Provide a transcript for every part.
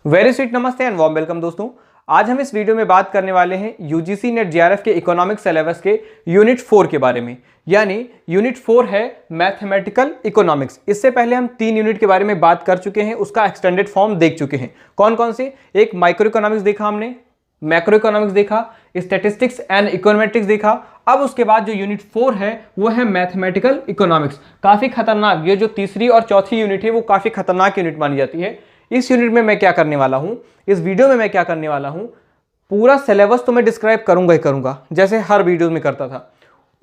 Very sweet नमस्ते and warm welcome दोस्तों। आज हम इस वीडियो में बात करने वाले हैं यूजीसी नेट जेआरएफ के इकोनॉमिक्स सिलेबस के यूनिट 4 के बारे में। यानी यूनिट 4 है मैथमेटिकल इकोनॉमिक्स। इससे पहले हम 3 यूनिट के बारे में बात कर चुके हैं, उसका एक्सटेंडेड फॉर्म देख चुके हैं। कौन कौन से? एक माइक्रो इकोनॉमिक्स देखा हमने, मैक्रो इकोनॉमिक्स देखा, स्टैटिस्टिक्स एंड इकोनॉमेट्रिक्स देखा। अब उसके बाद जो यूनिट 4 है वो है मैथमेटिकल इकोनॉमिक्स। काफी खतरनाक, ये जो तीसरी और चौथी यूनिट है वो काफी खतरनाक यूनिट मानी जाती है। इस यूनिट में मैं क्या करने वाला हूं, इस वीडियो में मैं क्या करने वाला हूं, पूरा सिलेबस तो मैं डिस्क्राइब करूंगा ही करूंगा जैसे हर वीडियो में करता था।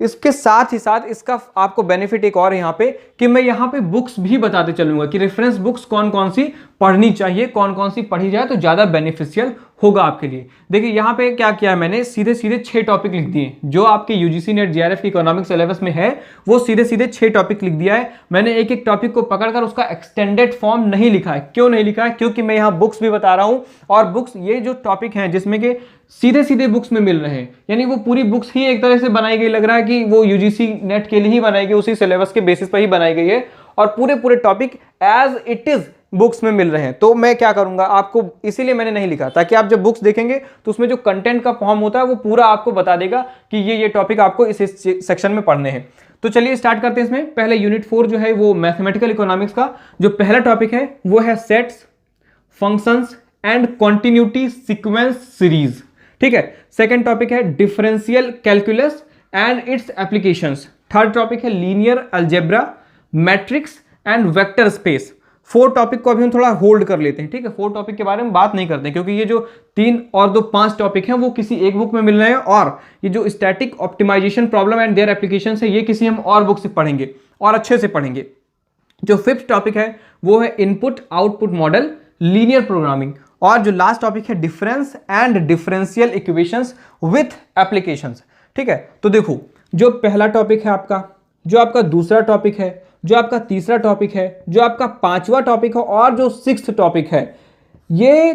इसके साथ ही साथ इसका आपको बेनिफिट एक और यहाँ पे कि मैं यहाँ पे बुक्स भी बताते चलूंगा कि रेफरेंस बुक्स कौन कौन सी पढ़नी चाहिए, कौन कौन सी पढ़ी जाए तो ज्यादा बेनिफिशियल होगा आपके लिए। देखिए यहाँ पे क्या किया है मैंने, सीधे सीधे 6 टॉपिक लिख दिए जो आपके यूजीसी नेट जेआरएफ के इकोनॉमिक्स सिलेबस में है, वो सीधे सीधे 6 टॉपिक लिख दिया है मैंने। एक एक टॉपिक को पकड़कर उसका एक्सटेंडेड फॉर्म नहीं लिखा है। क्यों नहीं लिखा है? क्योंकि मैं यहाँ बुक्स भी बता रहा हूँ और बुक्स, ये जो टॉपिक हैं जिसमें के सीधे सीधे बुक्स में मिल रहे हैं, यानी वो पूरी बुक्स ही एक तरह से बनाई गई, लग रहा है कि वो यूजीसी नेट के लिए ही बनाई गई, उसी सिलेबस के बेसिस पर ही बनाई गई है और पूरे topic as it is books में मिल रहे हैं। तो मैं क्या करूंगा आपको, इसीलिए मैंने नहीं लिखा, ताकि आप जब बुक्स देखेंगे तो उसमें जो कंटेंट का फॉर्म होता है वो पूरा आपको बता देगा कि ये टॉपिक आपको इस सेक्शन में पढ़ने हैं। तो चलिए स्टार्ट करते हैं इसमें। पहले यूनिट 4 जो है वो मैथमेटिकल इकोनॉमिक्स का जो पहला टॉपिक है वो है sets, functions and continuity sequence series. ठीक है। सेकेंड टॉपिक है differential calculus and its applications. Third topic है linear algebra, matrix and vector space. 4 topic को अभी हम थोड़ा होल्ड कर लेते हैं। ठीक है, 4 टॉपिक के बारे में बात नहीं करते क्योंकि ये जो 3 और 2 5 टॉपिक हैं वो किसी एक बुक में मिल रहे हैं, और ये जो static optimization problem and their applications है ये किसी हम और बुक से पढ़ेंगे और अच्छे से पढ़ेंगे। जो 5th टॉपिक है वो है input output model, linear programming, और जो लास्ट टॉपिक है difference and differential equations with applications. ठीक है, तो देखो जो पहला टॉपिक है आपका, जो आपका दूसरा टॉपिक है, जो आपका तीसरा टॉपिक है, जो आपका 5वां टॉपिक है और जो 6th टॉपिक है, ये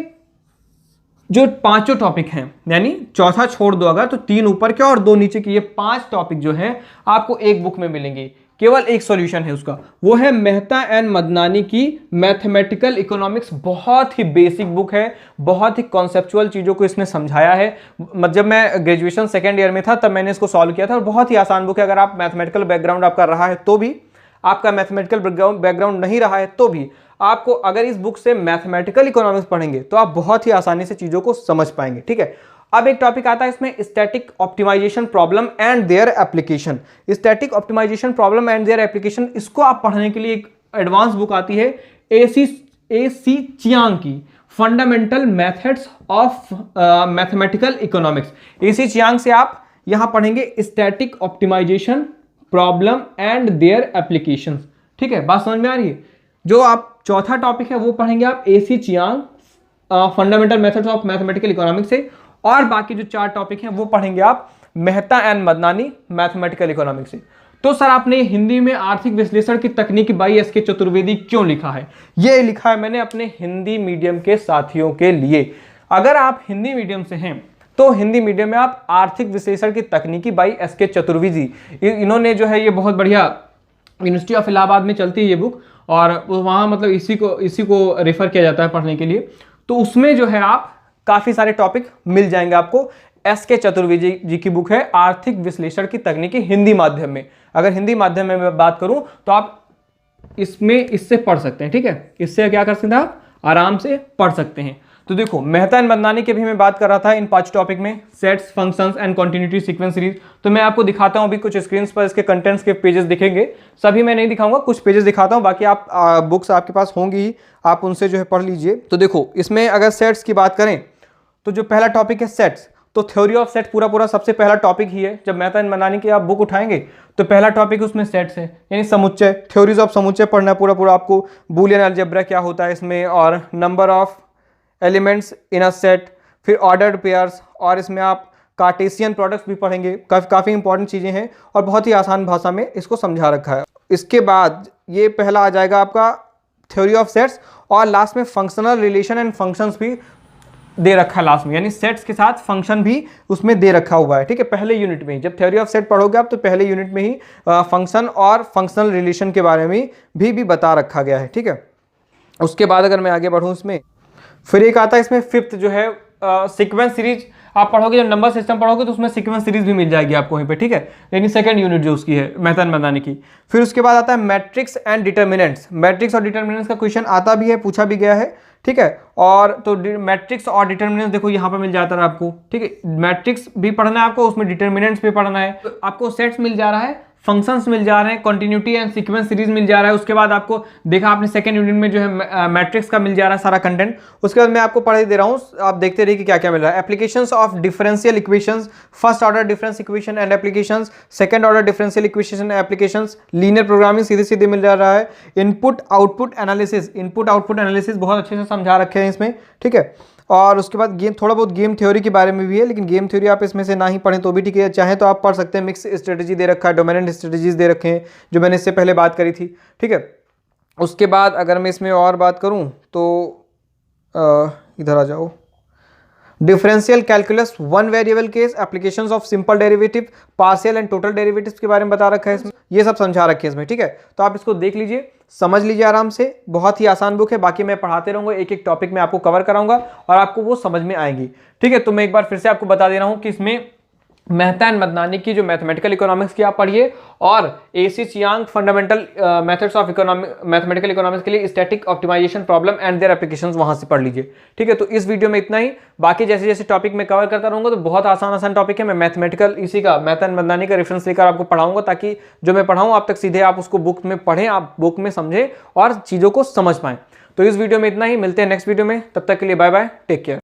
जो 5 टॉपिक हैं, यानी चौथा छोड़ दो अगर, तो 3 ऊपर के और 2 नीचे के, ये 5 टॉपिक जो हैं आपको एक बुक में मिलेंगे। केवल एक सॉल्यूशन है उसका, वो है मेहता एंड मदनानी की मैथमेटिकल इकोनॉमिक्स। बहुत ही बेसिक बुक है, बहुत ही कॉन्सेप्चुअल चीज़ों को इसमें समझाया है। जब मैं ग्रेजुएशन सेकेंड ईयर में था तब मैंने इसको सॉल्व किया था और बहुत ही आसान बुक है। अगर आप मैथमेटिकल बैकग्राउंड आपका रहा है तो भी, आपका मैथमेटिकल बैकग्राउंड नहीं रहा है तो भी, आपको अगर इस बुक से मैथमेटिकल इकोनॉमिक्स पढ़ेंगे तो आप बहुत ही आसानी से चीज़ों को समझ पाएंगे। ठीक है, अब एक टॉपिक आता है इसमें static optimization problem and their application. Static optimization problem and their application, इसको आप पढ़ने के लिए एक एडवांस बुक आती है AC चियांग की, fundamental methods of mathematical economics. AC Chiang से आप यहां पढ़ेंगे static optimization problem and their application. ठीक है, बात समझ में आ रही है? जो आप चौथा टॉपिक है वो पढ़ेंगे आप AC Chiang fundamental methods of mathematical economics से, और बाकी जो 4 टॉपिक हैं वो पढ़ेंगे आप Mehta and Madnani mathematical economics से। तो सर आपने हिंदी में आर्थिक विश्लेषण की तकनीक बाई एस के चतुर्वेदी क्यों लिखा है? ये लिखा है मैंने अपने हिंदी मीडियम के साथियों के लिए। अगर आप हिंदी मीडियम से हैं तो हिंदी मीडियम में आप आर्थिक विश्लेषण की तकनीकी बाई एस के चतुर्वेदी, इन्होंने जो है ये बहुत बढ़िया, यूनिवर्सिटी ऑफ इलाहाबाद में चलती है ये बुक और वहाँ मतलब इसी को रेफर किया जाता है पढ़ने के लिए। तो उसमें जो है आप काफी सारे टॉपिक मिल जाएंगे आपको। एस के चतुर्वेदी जी की बुक है आर्थिक विश्लेषण की तकनीकी हिंदी माध्यम में। अगर हिंदी माध्यम में मैं बात करूं तो आप इससे पढ़ सकते हैं। ठीक है, इससे क्या कर सकते हैं आप, आराम से पढ़ सकते हैं। तो देखो मेहता एंड मदनानी के भी मैं बात कर रहा था इन 5 टॉपिक में, sets, functions and continuity sequence series. तो मैं आपको दिखाता हूं, अभी कुछ स्क्रीन पर इसके कंटेंट्स के पेजेस दिखेंगे, सभी मैं नहीं दिखाऊंगा, कुछ पेजेस दिखाता हूं, बाकी आप बुक्स आपके पास होंगी ही, आप उनसे जो है पढ़ लीजिए। तो देखो इसमें अगर सेट्स की बात करें तो जो पहला टॉपिक है सेट्स, तो थ्योरी ऑफ सेट पूरा सबसे पहला टॉपिक ही है। जब मेहता एंड मदनानी की आप बुक उठाएंगे तो पहला टॉपिक उसमें सेट्स है, यानी समुच्चय, थ्योरीज ऑफ समुच्चय पढ़ना है पूरा आपको। बूलियन अलजेब्रा क्या होता है इसमें, और number of elements in a set, फिर ऑर्डर्ड पेयर्स, और इसमें आप कार्टेशियन प्रोडक्ट्स भी पढ़ेंगे। काफ़ी इंपॉर्टेंट चीज़ें हैं और बहुत ही आसान भाषा में इसको समझा रखा है। इसके बाद ये पहला आ जाएगा आपका थ्योरी ऑफ सेट्स, और लास्ट में फंक्शनल रिलेशन एंड फंक्शंस भी दे रखा है लास्ट में, यानी सेट्स के साथ फंक्शन भी उसमें दे रखा हुआ है। ठीक है, पहले यूनिट में ही जब थ्योरी ऑफ सेट पढ़ोगे आप तो पहले यूनिट में ही फंक्शन और फंक्शनल रिलेशन के बारे में भी बता रखा गया है। ठीक है, उसके बाद अगर मैं आगे बढ़ूँ इसमें, फिर एक आता है इसमें फिफ्थ जो है सीक्वेंस सीरीज। आप पढ़ोगे जब नंबर सिस्टम पढ़ोगे तो उसमें सीक्वेंस सीरीज भी मिल जाएगी आपको वहीं पे, ठीक है, यानी सेकंड यूनिट जो उसकी है मेथड बनाने की। फिर उसके बाद आता है मैट्रिक्स एंड डिटर्मिनेंट्स। मैट्रिक्स और डिटर्मिनेंट्स का क्वेश्चन आता भी है, पूछा भी गया है, ठीक है। और तो मैट्रिक्स और डिटर्मिनेंट्स देखो यहाँ पर मिल जाता है आपको, ठीक है। मैट्रिक्स भी पढ़ना है आपको, उसमें डिटर्मिनेंट्स भी पढ़ना है। तो आपको सेट्स मिल जा रहा है, फंक्शंस मिल जा रहे हैं, कंटिन्यूटी एंड सीक्वेंस सीरीज मिल जा रहा है। उसके बाद आपको देखा आपने सेकंड यूनिट में जो है मैट्रिक्स का मिल जा रहा है सारा कंटेंट। उसके बाद मैं आपको पढ़ दे रहा हूँ, आप देखते रहिए कि क्या क्या मिल रहा है। Applications of differential equations, first order difference equation and applications, second order differential equation applications, linear programming सीधे सीधे मिल जा रहा है। Input output analysis, input output analysis बहुत अच्छे से समझा रखे हैं इसमें, ठीक है। और उसके बाद गेम, थोड़ा बहुत गेम थ्योरी के बारे में भी है, लेकिन गेम थ्योरी आप इसमें से ना ही पढ़ें तो भी ठीक है, चाहे तो आप पढ़ सकते हैं। मिक्स स्ट्रेटेजी दे रखा है, डोमिनेंट स्ट्रेटेजीज दे रखे हैं, जो मैंने इससे पहले बात करी थी, ठीक है। उसके बाद अगर मैं इसमें और बात करूं तो इधर आ जाओ, differential calculus, one variable case, applications of simple derivative, partial and total derivatives के बारे में बता रखा है इसमें, ये सब समझा रखे हैं इसमें, ठीक है। तो आप इसको देख लीजिए, समझ लीजिए आराम से, बहुत ही आसान बुक है। बाकी मैं पढ़ाते रहूंगा, एक एक टॉपिक में आपको कवर कराऊंगा और आपको वो समझ में आएगी, ठीक है। तो मैं एक बार फिर से आपको बता दे रहा हूं कि इसमें मेहता एंड मदनानी की जो मैथमेटिकल इकोनॉमिक्स की आप पढ़िए, और AC Chiang fundamental methods of economic mathematical economics के लिए static optimization problem and their applications वहां से पढ़ लीजिए, ठीक है। तो इस वीडियो में इतना ही, बाकी जैसे जैसे टॉपिक में कवर करता रहूंगा तो बहुत आसान आसान टॉपिक है। मैं मैथमेटिकल इसी का मेहता एंड मदनानी का रेफरेंस लेकर आपको पढ़ाऊंगा, ताकि जो मैं पढ़ाऊँ आप तक सीधे आप उसको बुक में पढ़ें, आप बुक में समझें और चीज़ों को समझ पाएं। तो इस वीडियो में इतना ही, मिलते हैं नेक्स्ट वीडियो में, तब तक के लिए बाय बाय, टेक केयर।